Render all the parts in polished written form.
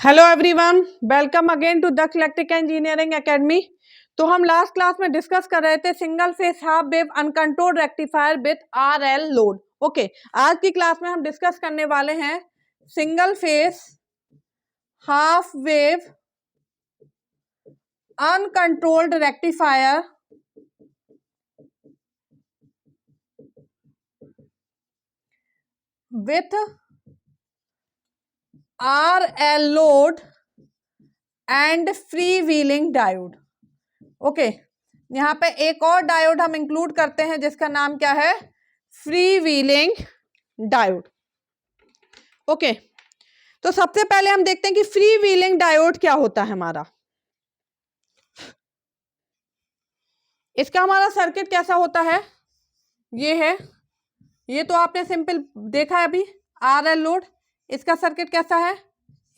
Hello everyone, welcome again to the electrical engineering academy. तो हम last class में discuss कर रहे थे single phase half wave uncontrolled rectifier with RL load. Okay, आज की क्लास में हम डिस्कस करने वाले हैं single phase half wave uncontrolled rectifier with RL load and free wheeling diode. Okay, यहाँ पे एक और डायोड हम इंक्लूड करते हैं जिसका नाम क्या है, फ्री व्हीलिंग डायोड। ओके, तो सबसे पहले हम देखते हैं कि फ्री व्हीलिंग डायोड क्या होता है हमारा। इसका हमारा सर्किट कैसा होता है, ये है, ये तो आपने सिंपल देखा है अभी, आरएल लोड। इसका सर्किट कैसा है,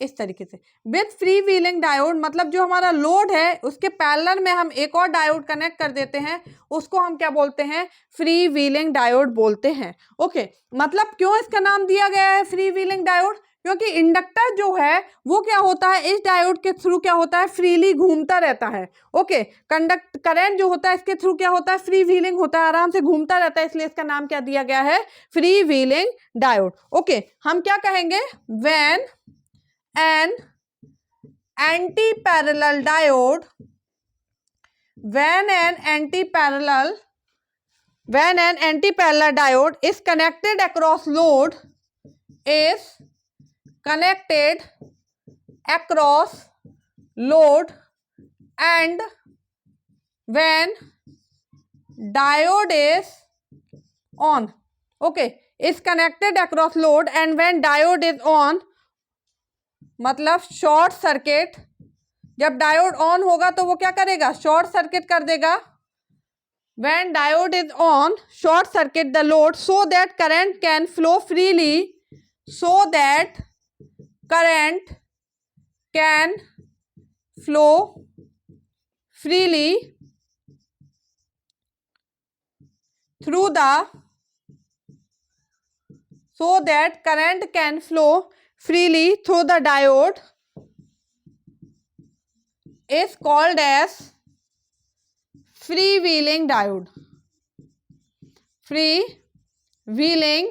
इस तरीके से। विथ फ्री व्हीलिंग डायोड मतलब जो हमारा लोड है उसके पैरेलल में हम एक और डायोड कनेक्ट कर देते हैं, उसको हम क्या बोलते हैं, फ्री व्हीलिंग डायोड बोलते हैं। ओके, मतलब क्यों इसका नाम दिया गया है फ्री व्हीलिंग डायोड, क्योंकि इंडक्टर जो है वो क्या होता है, इस डायोड के थ्रू क्या होता है, फ्रीली घूमता रहता है। ओके, करंट जो होता है इसके थ्रू क्या होता है, फ्री व्हीलिंग होता है, आराम से घूमता रहता है, इसलिए इसका नाम क्या दिया गया है, फ्री व्हीलिंग डायोड। ओके, हम क्या कहेंगे, when an anti-parallel diode when an anti-parallel diode is connected across load and when diode is on, okay, is connected across load and when diode is on मतलब short circuit. जब diode on होगा तो वो क्या करेगा, short circuit कर देगा। When diode is on, short circuit the load so that current can flow freely, through the diode is called as free wheeling diode। Free wheeling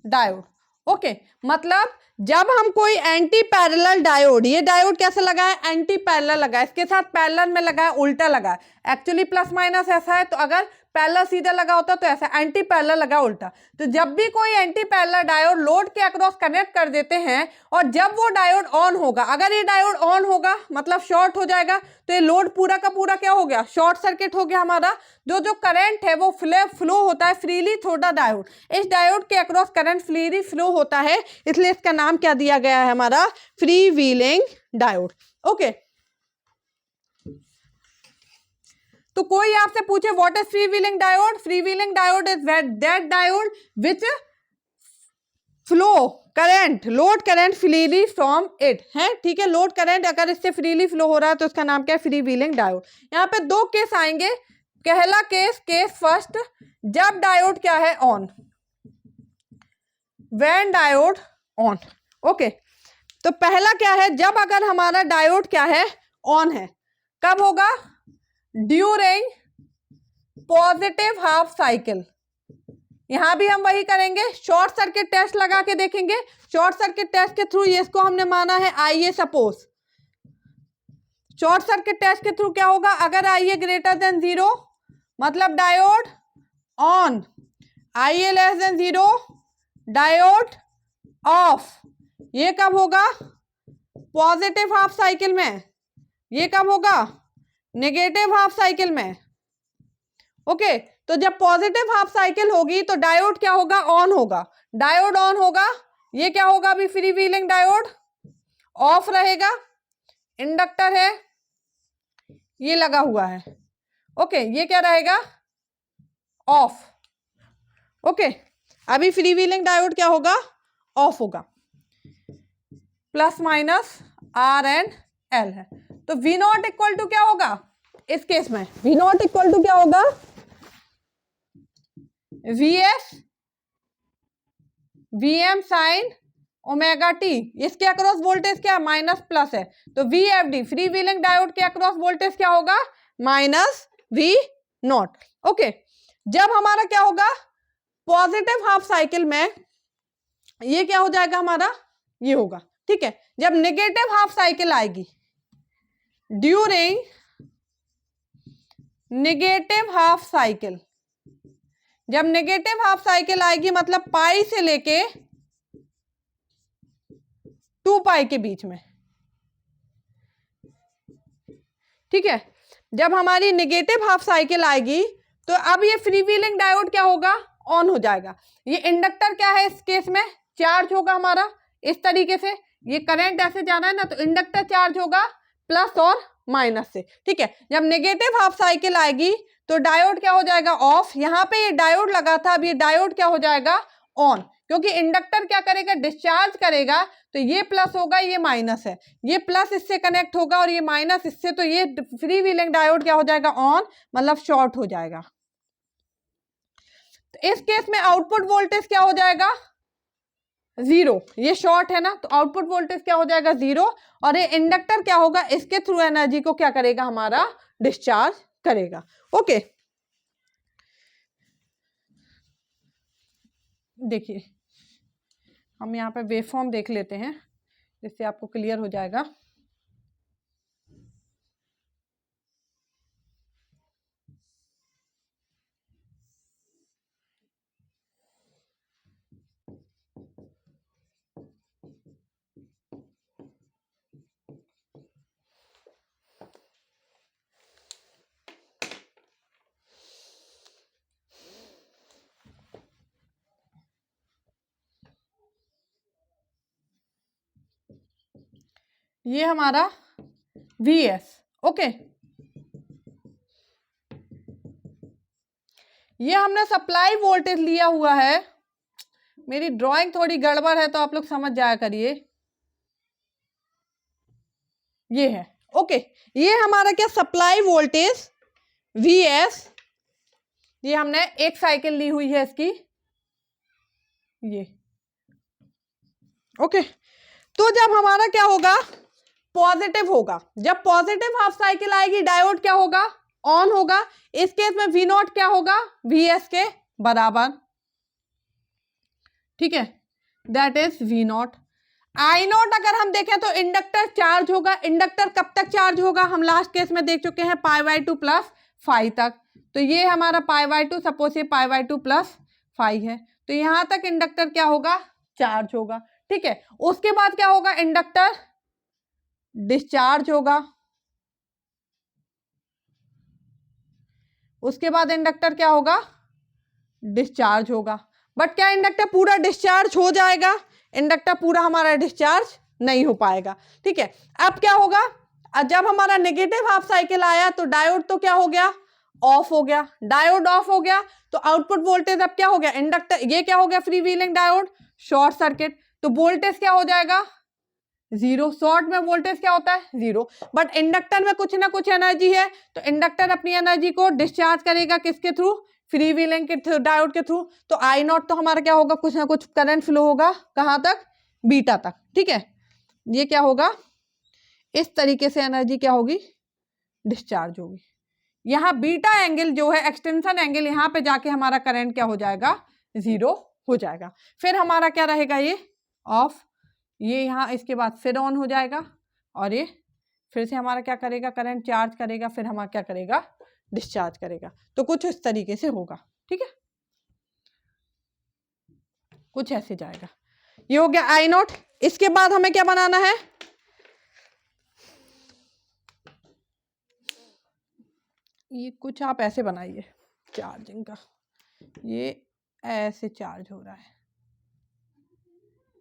diode. Okay, मतलब जब हम कोई एंटी पैरेलल डायोड, ये diode कैसे लगा है, anti parallel लगा है, इसके साथ पैरेलल में लगा है, उल्टा लगा है। एक्चुअली प्लस माइनस ऐसा है, तो अगर पैरेलल सीधा लगा होता तो ऐसा, एंटी पैरेलल लगा उल्टा। तो जब भी कोई एंटी पैरेलल डायोड लोड के अक्रॉस कनेक्ट कर देते हैं और जब वो डायोड ऑन होगा, अगर ये डायोड ऑन होगा मतलब शॉर्ट हो जाएगा, तो ये लोड पूरा का पूरा क्या हो गया, शॉर्ट सर्किट हो गया हमारा। जो करंट है वो फ्लो होता है फ्रीली थ्रू द डायोड। इस डायोड के अक्रॉस करंट फ्रीली फ्लो होता है, इसलिए इसका नाम क्या दिया गया है हमारा, फ्री व्हीलिंग डायोड। ओके, तो कोई आपसे पूछे what is free wheeling diode, free wheeling diode is that diode which flow current, load current freely from it है। ठीक है, लोड करंट अगर इससे फ्रीली फ्लो हो रहा है तो इसका नाम क्या है, फ्री व्हीलिंग डायोड। यहाँ पे दो केस आएंगे। पहला केस फर्स्ट, जब डायोड क्या है, on, when diode on. Okay, तो पहला क्या है, जब अगर हमारा डायोड क्या है, ऑन है, कब होगा, ड्यूरिंग पॉजिटिव हाफ साइकिल। यहां भी हम वही करेंगे, शॉर्ट सर्किट टेस्ट लगा के देखेंगे। शॉर्ट सर्किट टेस्ट के थ्रू इसको हमने माना है आईए, सपोज शॉर्ट सर्किट टेस्ट के थ्रू क्या होगा, अगर आईए ग्रेटर देन 0 मतलब डायोड ऑन, आईए लेस देन 0 डायोड ऑफ। ये कब होगा, पॉजिटिव हाफ साइकिल में। ये कब होगा, नेगेटिव हाफ साइकिल में। ओके, तो जब पॉजिटिव हाफ साइकिल होगी तो डायोड क्या होगा, ऑन होगा। डायोड ऑन होगा, ये क्या होगा, अभी फ्री व्हीलिंग डायोड ऑफ रहेगा। इंडक्टर है, ये लगा हुआ है। ओके, ये क्या रहेगा, ऑफ। ओके, अभी फ्री व्हीलिंग डायोड क्या होगा, ऑफ होगा। Plus minus R and L है, तो वी नॉट इक्वल टू क्या होगा, इस केस में वी नॉट इक्वल टू क्या होगा, V S V M sine omega T, इसके अक्रॉस वोल्टेज क्या माइनस प्लस है, तो V F D free wheeling diode के अक्रॉस वोल्टेज क्या होगा माइनस वी नॉट। ओके, जब हमारा क्या होगा पॉजिटिव हाफ साइकिल में ये क्या हो जाएगा हमारा ये होगा, ठीक है। जब नेगेटिव हाफ साइकिल आएगी ड्यूरिंग नेगेटिव हाफ साइकिल, जब नेगेटिव हाफ साइकिल आएगी मतलब पाई से लेके 2 पाई के बीच में, ठीक है। जब हमारी नेगेटिव हाफ साइकिल आएगी तो अब ये फ्री व्हीलिंग डायोड क्या होगा ऑन हो जाएगा। ये इंडक्टर क्या है इस केस में चार्ज होगा हमारा इस तरीके से, ये करंट ऐसे जाना है ना तो इंडक्टर चार्ज होगा प्लस और माइनस से, ठीक है। जब नेगेटिव हाफ साइकिल आएगी तो डायोड क्या हो जाएगा ऑफ, यहाँ पे ये डायोड लगा था अब ये डायोड क्या हो जाएगा ऑन, क्योंकि इंडक्टर क्या करेगा डिस्चार्ज करेगा, तो ये प्लस होगा ये माइनस है, ये प्लस इससे कनेक्ट होगा और ये माइनस इससे, तो ये फ्री व्हीलिंग डायोड क्या हो जाएगा ऑन मतलब शॉर्ट हो जाएगा। तो इस केस में आउटपुट वोल्टेज क्या हो जाएगा जीरो, ये शॉर्ट है ना तो आउटपुट वोल्टेज क्या हो जाएगा जीरो, और ये इंडक्टर क्या होगा इसके थ्रू एनर्जी को क्या करेगा हमारा डिस्चार्ज करेगा। ओके, देखिए हम यहाँ पे वेवफॉर्म देख लेते हैं जिससे आपको क्लियर हो जाएगा। ये हमारा Vs, ओके, ये हमने सप्लाई वोल्टेज लिया हुआ है, मेरी ड्राइंग थोड़ी गड़बड़ है तो आप लोग समझ जाया करिए, ये है ओके। ये हमारा क्या सप्लाई वोल्टेज Vs, ये हमने एक साइकिल ली हुई है इसकी, ये ओके। तो जब हमारा क्या होगा पॉजिटिव होगा, जब पॉजिटिव हाफ साइकिल आएगी डायोड क्या होगा ऑन होगा, इस केस में V नॉट क्या होगा Vs के बराबर, ठीक है, that is V not. I not अगर हम देखें तो इंडक्टर चार्ज होगा, इंडक्टर कब तक चार्ज होगा हम लास्ट केस में देख चुके हैं π/2 प्लस 5 तक, तो ये हमारा π/2 सपोज ये π/2 प्लस 5 है, तो यहां तक इंडक्टर क्या होगा चार्ज होगा, ठीक है। उसके बाद क्या होगा इंडक्टर डिस्चार्ज होगा, उसके बाद इंडक्टर क्या होगा डिस्चार्ज होगा, बट क्या इंडक्टर पूरा डिस्चार्ज हो जाएगा, इंडक्टर पूरा हमारा डिस्चार्ज नहीं हो पाएगा, ठीक है। अब क्या होगा जब हमारा नेगेटिव हाफ साइकिल आया तो डायोड तो क्या हो गया ऑफ हो गया, डायोड ऑफ हो गया तो आउटपुट वोल्टेज अब क्या हो गया इंडक्टर ये क्या हो गया free wheeling diode short circuit, तो वोल्टेज क्या हो जाएगा जीरो, शॉर्ट में वोल्टेज क्या होता है जीरो, बट इंडक्टर में कुछ ना कुछ एनर्जी है तो इंडक्टर अपनी एनर्जी को डिस्चार्ज करेगा किसके थ्रू फ्री व्हीलिंग के डायोड के थ्रू, तो आई नॉट तो हमारा क्या होगा कुछ ना कुछ करंट फ्लो होगा कहाँ तक बीटा तक, ठीक है। ये क्या होगा इस तरीके से एनर्जी क्या होगी डिस्चार्ज होगी, यहाँ बीटा एंगल जो है एक्सटेंशन एंगल यहाँ पे जाके हमारा करंट क्या हो जाएगा जीरो हो जाएगा, फिर हमारा क्या रहेगा ये ऑफ, ये यहाँ इसके बाद फिर ऑन हो जाएगा और ये फिर से हमारा क्या करेगा करंट चार्ज करेगा, फिर हमारा क्या करेगा डिस्चार्ज करेगा, तो कुछ इस तरीके से होगा, ठीक है, कुछ ऐसे जाएगा। ये हो गया आई नॉट। इसके बाद हमें क्या बनाना है ये कुछ आप ऐसे बनाइए चार्जिंग का, ये ऐसे चार्ज हो रहा है,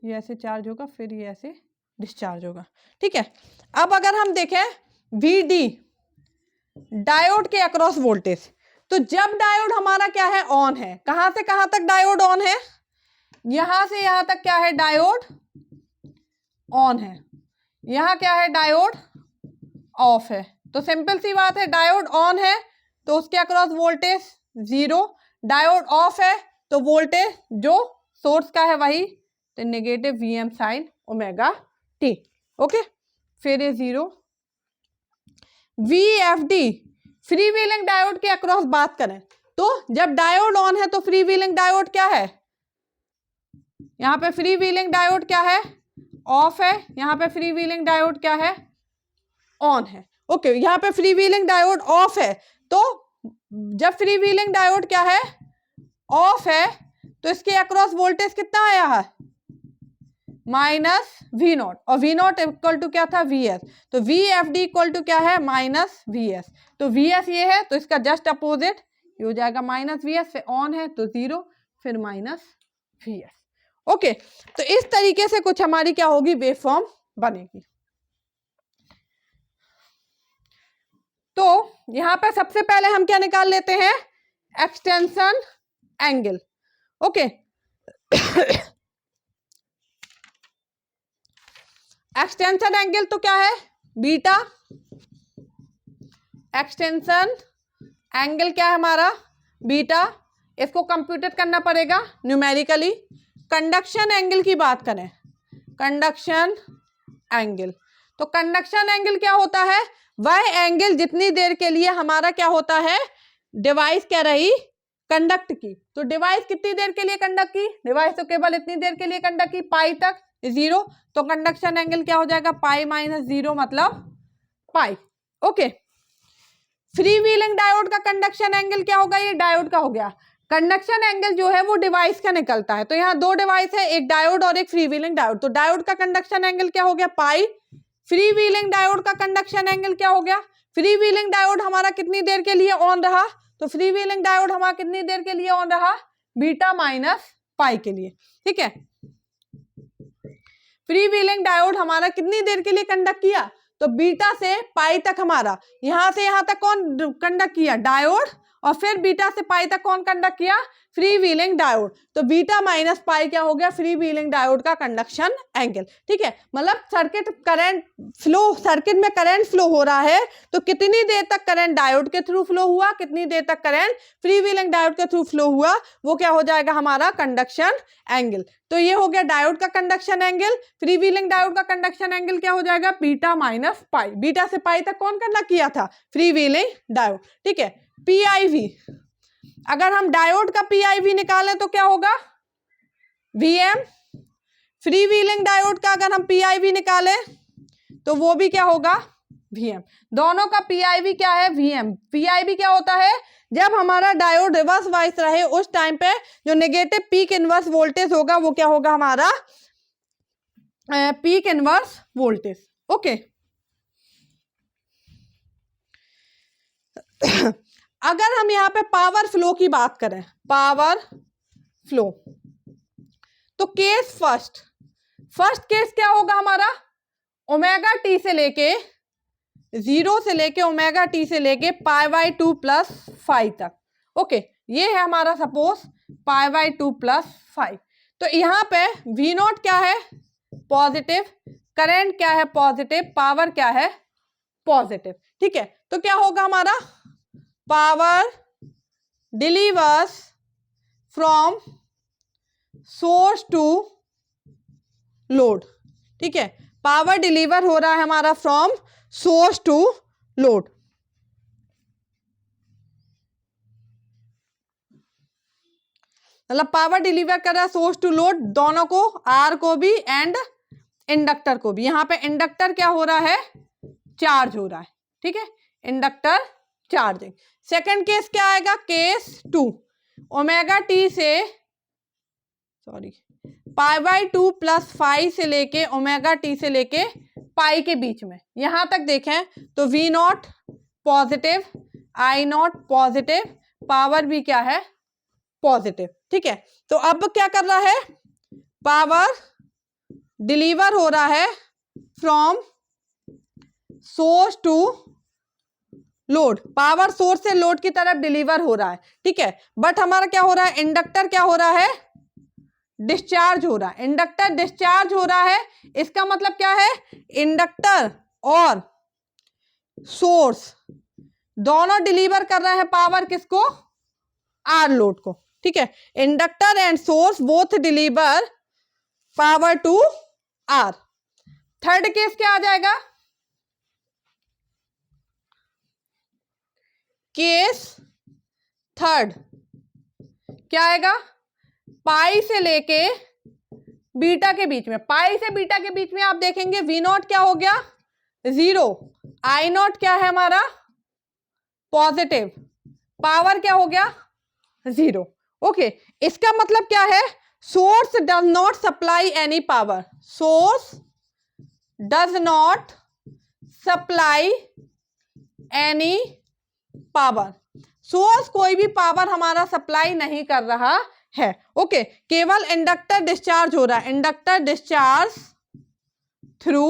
ये ऐसे चार्ज होगा फिर ये ऐसे डिस्चार्ज होगा, ठीक है। अब अगर हम देखें VD डायोड के अक्रॉस वोल्टेज, तो जब डायोड हमारा क्या है ऑन है, कहां से कहां तक डायोड ऑन है यहां से यहां तक क्या है डायोड ऑन है, यहां क्या है डायोड ऑफ है, तो सिंपल सी बात है डायोड ऑन है तो उसके across voltage zero, diode off है तो वोल्टेज जो सोर्स का है वही तो negative Vm sine omega T. Okay, फिर ये 0 VFD फ्री व्हीलिंग डायोड के अक्रॉस बात करें तो जब डायोड ऑन है तो फ्री व्हीलिंग डायोड क्या है, यहाँ पे फ्री व्हीलिंग डायोड क्या है, ऑफ है, यहाँ पे फ्री व्हीलिंग डायोड क्या है, ऑन है। ओके, यहाँ पे फ्री व्हीलिंग डायोड ऑफ है, तो जब फ्री व्हीलिंग डायोड क्या है, ऑफ है, तो इसके अक्रॉस वोल्टेज कितना आया है, माइनस V0, और V0 इक्वल टू क्या था, VS, तो VFD इक्वल टू क्या है, माइनस VS, तो VS ये है तो इसका जस्ट अपोजिट ये हो जाएगा माइनस VS, फिर ऑन है तो 0, फिर माइनस VS। ओके, तो इस तरीके से कुछ हमारी क्या होगी, वेवफॉर्म बनेगी। तो यहां पे सबसे पहले हम क्या निकाल लेते हैं, extension angle. Okay, extension angle तो क्या है, बीटा। एक्सटेंशन एंगल क्या है हमारा, बीटा। इसको कंप्यूटेट करना पड़ेगा न्यूमेरिकली। कंडक्शन एंगल की बात करें, कंडक्शन एंगल, तो कंडक्शन एंगल क्या होता है, वह एंगल जितनी देर के लिए हमारा क्या होता है, डिवाइस क्या रही, कंडक्ट की। तो डिवाइस कितनी देर के लिए कंडक्ट की, डिवाइस तो केवल इतनी देर के लिए कंडक्ट की, पाई तक, 0, तो कंडक्शन एंगल क्या हो जाएगा, पाई माइनस 0 मतलब पाई। ओके, फ्री व्हीलिंग डायोड का कंडक्शन एंगल क्या होगा, ये डायोड का हो गया। कंडक्शन एंगल जो है वो डिवाइस का निकलता है, तो यहाँ दो डिवाइस है, एक डायोड और एक फ्री व्हीलिंग डायोड, तो डायोड का कंडक्शन एंगल क्या हो गया, पाई। फ्री व्हीलिंग डायोड का कंडक्शन एंगल क्या हो गया, फ्री व्हीलिंग डायोड हमारा कितनी देर के लिए ऑन रहा, तो फ्री व्हीलिंग डायोड हमारा कितनी देर के लिए ऑन रहा, बीटा माइनस पाई के लिए। ठीक है, फ्री व्हीलिंग डायोड हमारा कितनी देर के लिए कंडक्ट किया, तो बीटा से पाई तक हमारा, यहां से यहां तक कौन कंडक्ट किया, डायोड, और फिर बीटा से पाई तक कौन कंडक्ट किया, फ्री व्हीलिंग डायोड, तो बीटा माइनस पाई क्या हो गया, फ्री व्हीलिंग डायोड का कंडक्शन एंगल। ठीक है, मतलब सर्किट करंट फ्लो, सर्किट में करंट फ्लो हो रहा है तो कितनी देर तक करंट डायोड के थ्रू फ्लो हुआ, कितनी देर तक करंट फ्री व्हीलिंग डायोड के थ्रू फ्लो हुआ, वो क्या हो जाएगा हमारा कंडक्शन एंगल। तो ये हो गया डायोड का conduction angle. Free wheeling diode का कंडक्शन एंगल क्या हो जाएगा, बीटा माइनस पाई। बीटा से पाई तक कौन कंडक्ट किया था, फ्री व्हीलिंग डायोड। ठीक है, PIV, अगर हम डायोड का PIV निकालें तो क्या होगा, VM। फ्री व्हीलिंग डायोड का अगर हम PIV निकालें तो वो भी क्या होगा, VM। दोनों का PIV क्या है, VM। PIV क्या होता है, जब हमारा डायोड रिवर्स वाइस रहे उस टाइम पे जो नेगेटिव पीक इनवर्स वोल्टेज होगा वो क्या होगा हमारा, पीक इनवर्स वोल्टेज। ओके, अगर हम यहाँ पे पावर फ्लो की बात करें, पावर फ्लो, तो केस फर्स्ट केस क्या होगा हमारा, ओमेगा टी से लेके 0 से लेके ओमेगा टी से लेके π/2 + 5 तक। ओके, ये है हमारा सपोज π/2 + 5। तो यहाँ पे V0 क्या है, पॉजिटिव, करंट क्या है, पॉजिटिव, पावर क्या है, पॉजिटिव। ठीक है, तो क्या होगा हमारा, power delivers from source to load. ठीक है, पावर डिलीवर हो रहा है हमारा फ्रॉम सोर्स टू लोड। मतलब पावर डिलीवर कर रहा है सोर्स टू लोड, दोनों को, आर को भी एंड इंडक्टर को भी। यहाँ पे इंडक्टर क्या हो रहा है, चार्ज हो रहा है। ठीक है, इंडक्टर चार्जिंग। सेकंड केस क्या आएगा, केस 2, ओमेगा टी से π/2 + 5 से लेके ओमेगा टी से लेके पाई के बीच में। यहां तक देखें तो V0 positive, I0 positive, power भी क्या है, पॉजिटिव। ठीक है, तो अब क्या कर रहा है, पावर डिलीवर हो रहा है from source to load, power source से लोड की तरफ डिलीवर हो रहा है। ठीक है, बट हमारा क्या हो रहा है, इंडक्टर क्या हो रहा है, डिस्चार्ज हो रहा है। इंडक्टर डिस्चार्ज हो रहा है, इसका मतलब क्या है, इंडक्टर और सोर्स दोनों डिलीवर कर रहे हैं पावर किसको, आर लोड को। ठीक है, inductor and source both deliver power to R. Third case क्या आ जाएगा, केस थर्ड क्या आएगा, पाई से लेके बीटा के बीच में, पाई से बीटा के बीच में आप देखेंगे वी नॉट क्या हो गया 0, आई नॉट क्या है हमारा पॉजिटिव, पावर क्या हो गया 0। ओके, इसका मतलब क्या है, source does not supply any power, source does not supply any power, source कोई भी पावर हमारा सप्लाई नहीं कर रहा है। ओके, केवल इंडक्टर डिस्चार्ज हो रहा है, inductor discharge through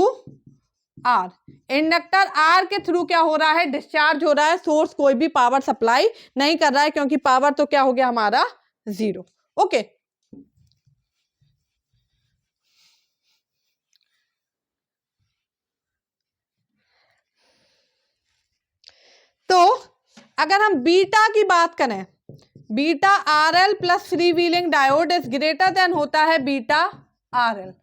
R, inductor R के थ्रू क्या हो रहा है, डिस्चार्ज हो रहा है, सोर्स कोई भी पावर सप्लाई नहीं कर रहा है क्योंकि पावर तो क्या हो गया हमारा 0। ओके, तो अगर हम बीटा की बात करें, beta R L plus free wheeling diode is greater than होता है बीटा आर एल।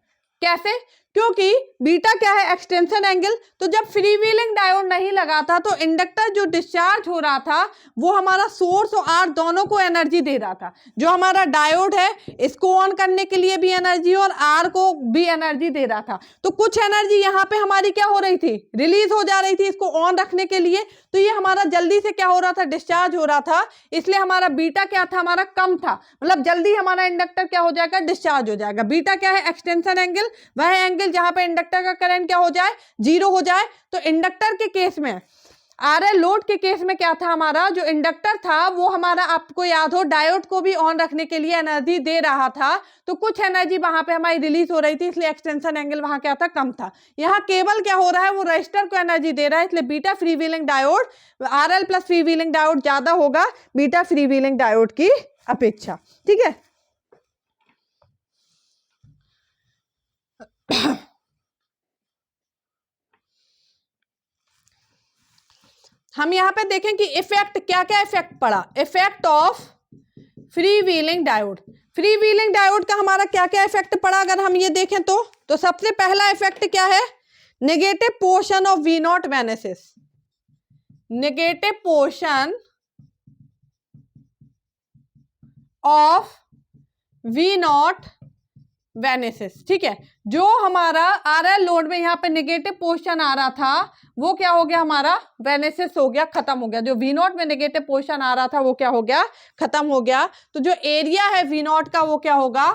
कैसे, क्योंकि बीटा क्या है एक्सटेंशन एंगल, तो जब फ्री व्हीलिंग डायोड नहीं लगा था तो इंडक्टर जो डिस्चार्ज हो रहा था वो हमारा सोर्स और आर दोनों को एनर्जी दे रहा था। जो हमारा डायोड है इसको ऑन करने के लिए भी एनर्जी और आर को भी एनर्जी दे रहा था, तो कुछ एनर्जी यहाँ पे हमारी क्या हो रही थी, रिलीज हो जा रही थी इसको ऑन रखने के लिए, तो ये हमारा जल्दी से क्या हो रहा था, डिस्चार्ज हो रहा था, इसलिए हमारा बीटा क्या था, हमारा कम था, मतलब जल्दी हमारा इंडक्टर क्या हो जाएगा, डिस्चार्ज हो जाएगा। बीटा क्या है एक्सटेंशन एंगल, वह एंगल जहां पे इंडक्टर का करंट क्या हो जाए 0 हो जाए। तो इंडक्टर के केस में, आरएल लोड के केस में क्या था, हमारा जो इंडक्टर था वो हमारा आपको याद हो डायोड को भी ऑन रखने के लिए एनर्जी दे रहा था, तो कुछ एनर्जी वहां पे हमारी रिलीज हो रही थी, इसलिए एक्सटेंशन एंगल वहां क्या था, कम था। यहाँ केवल क्या हो रहा है, वो रजिस्टर को एनर्जी दे रहा है, इसलिए beta free wheeling diode RL plus free wheeling diode ज्यादा होगा बीटा फ्री व्हीलिंग डायोड की अपेक्षा। ठीक है, हम यहां पे देखें कि इफेक्ट क्या क्या इफेक्ट पड़ा, effect of free wheeling diode, free wheeling diode का हमारा क्या क्या इफेक्ट पड़ा अगर हम ये देखें तो सबसे पहला इफेक्ट क्या है, negative portion of V naught vanishes, negative portion of V naught vanishes. ठीक है, जो हमारा आरएल लोड में यहाँ पे नेगेटिव पोर्शन आ रहा था वो क्या हो गया, हमारा वैनिसेस हो गया, खत्म हो गया। जो वी नॉट में नेगेटिव पोर्शन आ रहा था वो क्या हो गया, खत्म हो गया। तो जो एरिया है वी नॉट का वो क्या होगा,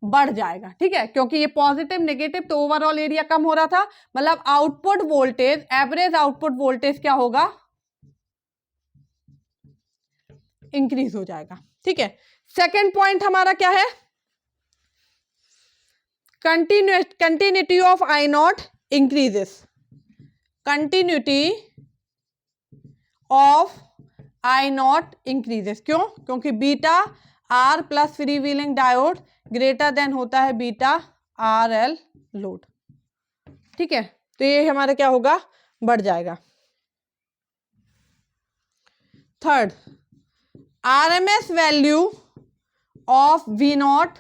बढ़ जाएगा। ठीक है, क्योंकि ये पॉजिटिव नेगेटिव तो ओवरऑल एरिया कम हो रहा था, मतलब output voltage, average output voltage क्या होगा, इंक्रीज हो जाएगा। ठीक है, सेकेंड पॉइंट हमारा क्या है, continuity of I naught increases, continuity of I naught increases, क्यों, क्योंकि beta R plus free wheeling diode greater than होता है बीटा आर एल लोड। ठीक है, तो ये हमारा क्या होगा, बढ़ जाएगा। Third, RMS value of V naught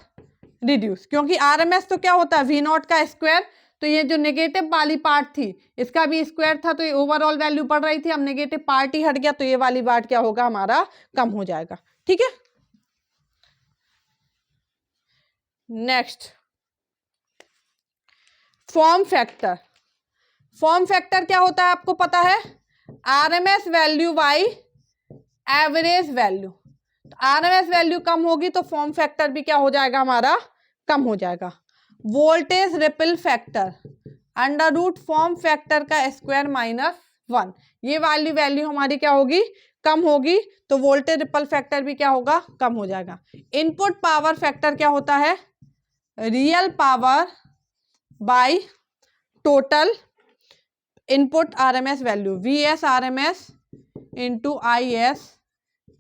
reduce, क्योंकि आरएमएस तो क्या होता है वी नॉट का स्क्वायर, तो ये जो नेगेटिव वाली पार्ट थी इसका भी स्क्वायर था, तो ये ओवरऑल वैल्यू बढ़ रही थी, अब नेगेटिव पार्ट ही हट गया तो ये वाली पार्ट क्या होगा, हमारा कम हो जाएगा। ठीक है, next form factor, form factor क्या होता है आपको पता है, RMS value by average value, तो आरएमएस वैल्यू कम होगी तो फॉर्म फैक्टर भी क्या हो जाएगा, हमारा कम हो जाएगा। Voltage ripple factor under root form factor का स्क्वायर -1, ये वाली वैल्यू हमारी क्या होगी, कम होगी, तो वोल्टेज रिपल फैक्टर भी क्या होगा, कम हो जाएगा। इनपुट पावर फैक्टर क्या होता है, real power by total input RMS value, VS RMS into IS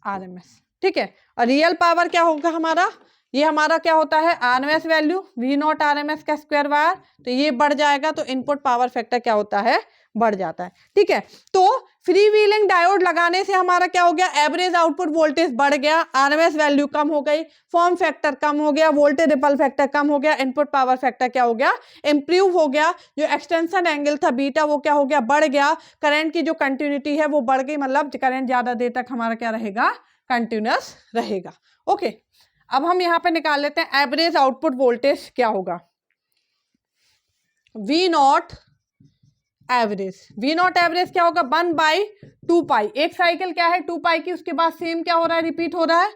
RMS. ठीक है, और रियल पावर क्या होगा हमारा, ये हमारा क्या होता है RMS value V naught RMS का स्क्वायर वायर, तो ये बढ़ जाएगा, तो इनपुट पावर फैक्टर क्या होता है, बढ़ जाता है। ठीक है, तो फ्री व्हीलिंग डायोड लगाने से हमारा क्या हो गया, एवरेज आउटपुट वोल्टेज बढ़ गया, आरएमएस वैल्यू कम हो गई, फॉर्म फैक्टर कम हो गया, वोल्टेज रिपल फैक्टर कम हो गया, इनपुट पावर फैक्टर क्या हो गया, इंप्रूव हो गया, जो एक्सटेंशन एंगल था बीटा वो क्या हो गया, बढ़ गया, करंट की जो कंटिन्यूटी है वो बढ़ गई, मतलब करंट ज्यादा देर तक हमारा क्या रहेगा, कंटिन्यूअस रहेगा। ओके, अब हम यहाँ पे निकाल लेते हैं एवरेज आउटपुट वोल्टेज क्या होगा, V naught average. V naught average क्या होगा, 1/2 एक साइकिल क्या है 2 की, उसके बाद सेम क्या हो रहा है, रिपीट हो रहा है,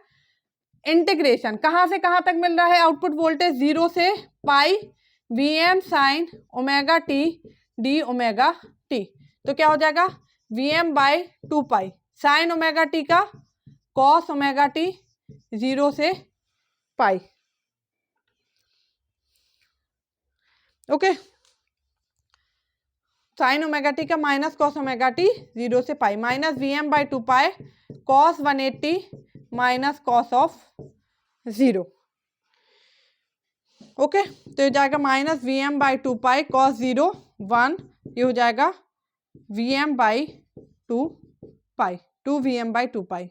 इंटीग्रेशन कहां से कहां तक मिल रहा है आउटपुट वोल्टेज, 0 से pi Vm sine omega t d omega t, तो क्या हो जाएगा Vm/2 साइन ओमेगा टी का कॉस ओमेगा टी 0 से pi. Okay, sine omega T का माइनस कॉस ओमेगा टी 0 से pi, minus Vm/2 cos 180 minus cos of 0। Okay, तो ये जाएगा माइनस Vm/2 कॉस 0 1, ये हो जाएगा Vm/2 2 Vm/2,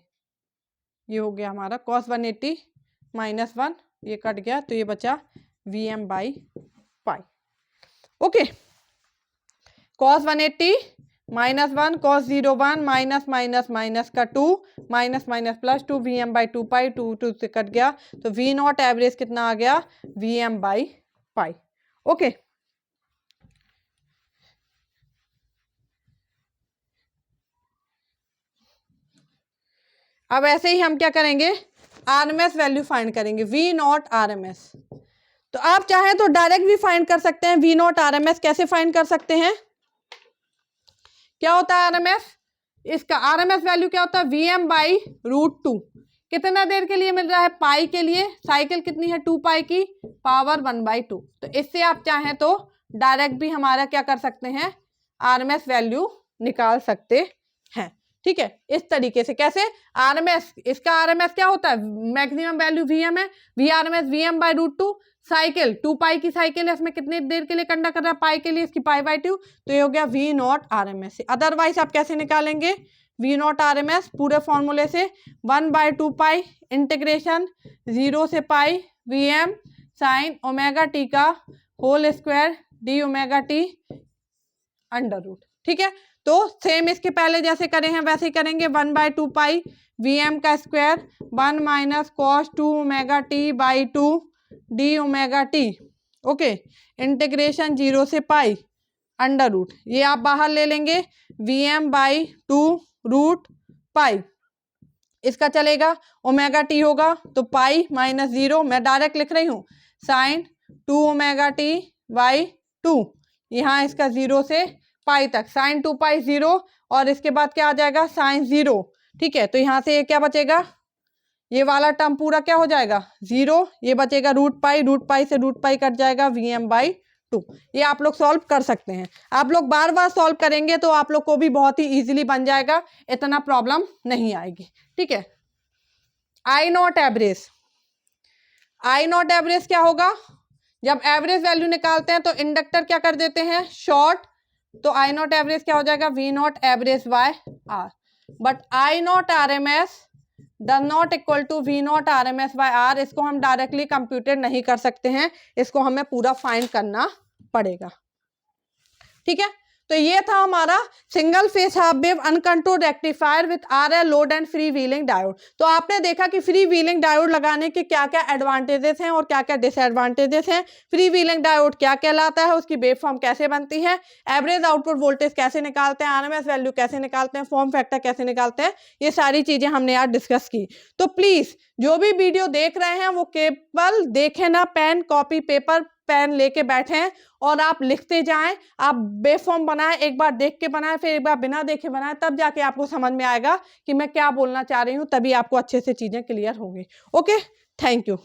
ये हो गया हमारा कॉस 180 माइनस 1, ये कट गया तो ये बचा Vm/पाई। Okay, cos 180 minus 1 cos 0 1 minus minus minus का 2 माइनस माइनस प्लस 2 Vm/2 2 से कट गया, तो वी नॉट एवरेज कितना आ गया, Vm/पाई। ओके, अब ऐसे ही हम क्या करेंगे, आरएमएस वैल्यू फाइंड करेंगे, वी नॉट आरएमएस। तो आप चाहें तो डायरेक्ट भी फाइंड कर सकते हैं, वी नॉट आरएमएस कैसे फाइंड कर सकते हैं, क्या होता है आरएमएस, इसका आरएमएस वैल्यू क्या होता है, Vm/√2, कितना देर के लिए मिल रहा है, पाई के लिए, साइकिल कितनी है 2 की पावर 1/2, तो इससे आप चाहें तो डायरेक्ट भी हमारा क्या कर सकते हैं, आरएमएस वैल्यू निकाल सकते हैं। ठीक है, इस तरीके से कैसे, आरएमएस, इसका आरएमएस क्या होता है, मैक्सिमम वैल्यू Vm है, वी आरएमएस Vm/√2, साइकिल 2 की साइकिल है, इसमें कितनी देर के लिए कंडक्ट कर रहा है, पाई के लिए, इसकी पाई/2, तो ये हो गया वी नॉट आरएमएस। अदरवाइज आप कैसे निकालेंगे वी नॉट आरएमएस, पूरे फॉर्मूले से 1/2 इंटीग्रेशन 0 से pi Vm sine omega T का whole square D omega T under root. ठीक है, तो सेम इसके पहले जैसे करे हैं वैसे ही करेंगे, 1/2 Vm का square 1 minus cos 2 omega T by 2 D omega T. Okay, integration 0 से पाई अंडर रूट, ये आप बाहर ले लेंगे, Vm/2√पाई, इसका चलेगा ओमेगा टी होगा तो पाई माइनस 0, मैं डायरेक्ट लिख रही हूँ, साइन 2 ओमेगा टी बाई 2, यहाँ इसका 0 से पाई तक, साइन 2 0, और इसके बाद क्या आ जाएगा साइन 0। ठीक है, तो यहाँ से ये क्या बचेगा, ये वाला टर्म पूरा क्या हो जाएगा 0, ये बचेगा √पाई से √पाई कट जाएगा Vm/2। ये आप लोग सॉल्व कर सकते हैं, आप लोग बार बार सॉल्व करेंगे तो आप लोग को भी बहुत ही इजीली बन जाएगा, इतना प्रॉब्लम नहीं आएगी। ठीक है, I naught average, I naught average क्या होगा, जब एवरेज वैल्यू निकालते हैं तो इंडक्टर क्या कर देते हैं शॉर्ट, तो आई नॉट एवरेज क्या हो जाएगा, V naught average by R, but I naught RMS does not equal to V naught RMS by R, इसको हम डायरेक्टली कंप्यूटेड नहीं कर सकते हैं, इसको हमें पूरा फाइंड करना पड़ेगा। ठीक है, तो ये था हमारा single phase half wave uncontrolled rectifier with RL load and free wheeling diode. तो आपने देखा कि फ्री व्हीलिंग डायोड लगाने के क्या क्या एडवांटेजेस हैं और क्या क्या डिसएडवांटेजेस हैं, फ्री व्हीलिंग डायोड क्या कहलाता है, उसकी वेव फॉर्म कैसे बनती है, एवरेज आउटपुट वोल्टेज कैसे निकालते हैं, आरएमएस वैल्यू कैसे निकालते हैं, फॉर्म फैक्टर कैसे निकालते हैं, ये सारी चीजें हमने आज डिस्कस की। तो प्लीज जो भी वीडियो देख रहे हैं वो केवल देखें ना, पेन कॉपी पेपर पेन लेके बैठें और आप लिखते जाएं, आप वेवफॉर्म बनाएं, एक बार देख के बनाएं, फिर एक बार बिना देखे बनाएं, तब जाके आपको समझ में आएगा कि मैं क्या बोलना चाह रही हूं, तभी आपको अच्छे से चीजें क्लियर होंगी। Okay, thank you.